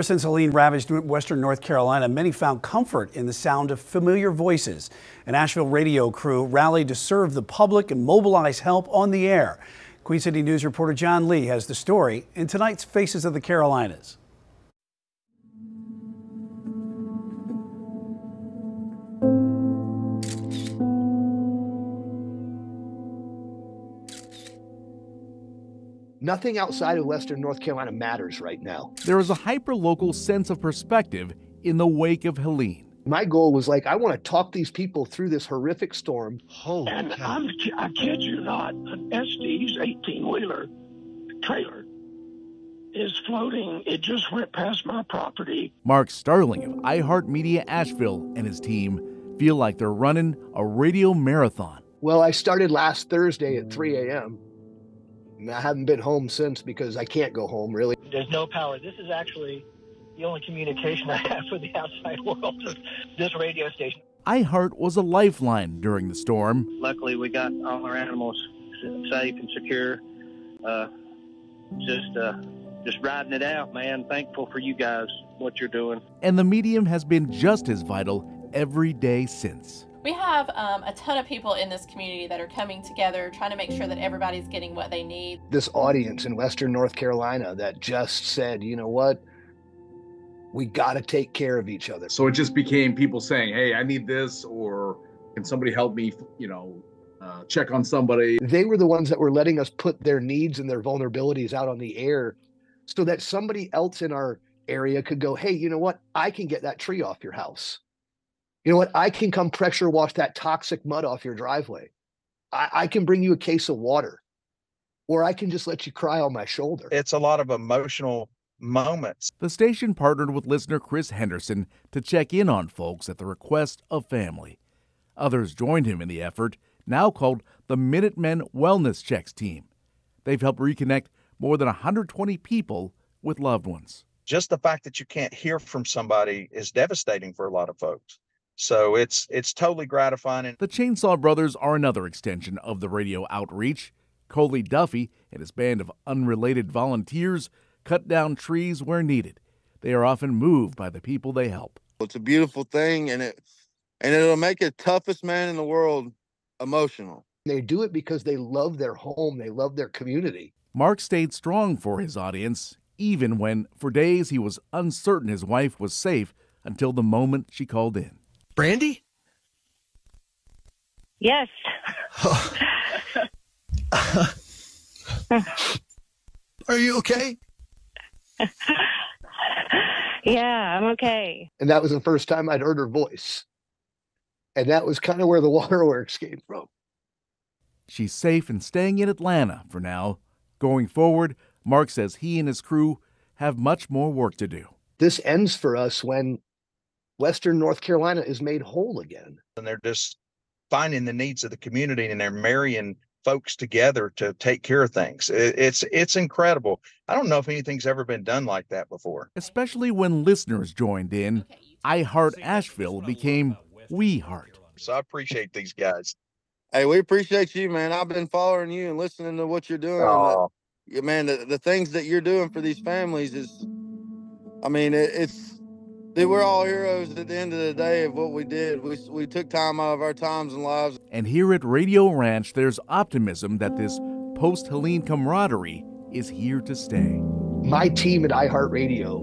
Ever since Helene ravaged western North Carolina, many found comfort in the sound of familiar voices. An Asheville radio crew rallied to serve the public and mobilize help on the air. Queen City News reporter John Lee has the story in tonight's Faces of the Carolinas. Nothing outside of western North Carolina matters right now. There is a hyper-local sense of perspective in the wake of Helene. My goal was I want to talk these people through this horrific storm. Holy and cow. I kid you not, an Estes 18-wheeler trailer is floating. It just went past my property. Mark Starling of iHeartMedia Asheville and his team feel like they're running a radio marathon. Well, I started last Thursday at 3 a.m. I haven't been home since because I can't go home, really. There's no power. This is actually the only communication I have with the outside world is this radio station. iHeart was a lifeline during the storm. Luckily, we got all our animals safe and secure. Just riding it out, man. Thankful for you guys, what you're doing. And the medium has been just as vital every day since. We have a ton of people in this community that are coming together, trying to make sure that everybody's getting what they need. This audience in western North Carolina that just said, you know what, we got to take care of each other. So it just became people saying, hey, I need this, or can somebody help me, check on somebody. They were the ones that were letting us put their needs and their vulnerabilities out on the air so that somebody else in our area could go, hey, you know what, I can get that tree off your house. You know what? I can come pressure wash that toxic mud off your driveway. I can bring you a case of water, or I can just let you cry on my shoulder. It's a lot of emotional moments. The station partnered with listener Chris Henderson to check in on folks at the request of family. Others joined him in the effort, now called the Minutemen Wellness Checks Team. They've helped reconnect more than 120 people with loved ones. Just the fact that you can't hear from somebody is devastating for a lot of folks. So it's totally gratifying. The Chainsaw Brothers are another extension of the radio outreach. Coley Duffy and his band of unrelated volunteers cut down trees where needed. They are often moved by the people they help. It's a beautiful thing, and it'll make the toughest man in the world emotional. They do it because they love their home. They love their community. Mark stayed strong for his audience, even when, for days, he was uncertain his wife was safe until the moment she called in. Brandy? Yes. Are you okay? Yeah, I'm okay. And that was the first time I'd heard her voice. And that was kind of where the waterworks came from. She's safe and staying in Atlanta for now. Going forward, Mark says he and his crew have much more work to do. This ends for us when western North Carolina is made whole again. And they're just finding the needs of the community, and they're marrying folks together to take care of things. It's incredible. I don't know if anything's ever been done like that before. Especially when listeners joined in, iHeart Asheville became We Heart. So I appreciate these guys. Hey, we appreciate you, man. I've been following you and listening to what you're doing. Oh. Man, the things that you're doing for these families is, we're all heroes at the end of the day of what we did. We took time out of our times and lives. And here at Radio Ranch, there's optimism that this post-Helene camaraderie is here to stay. My team at iHeartRadio,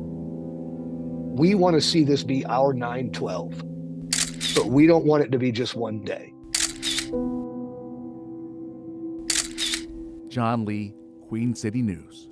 we want to see this be our 9/12, but we don't want it to be just one day. John Lee, Queen City News.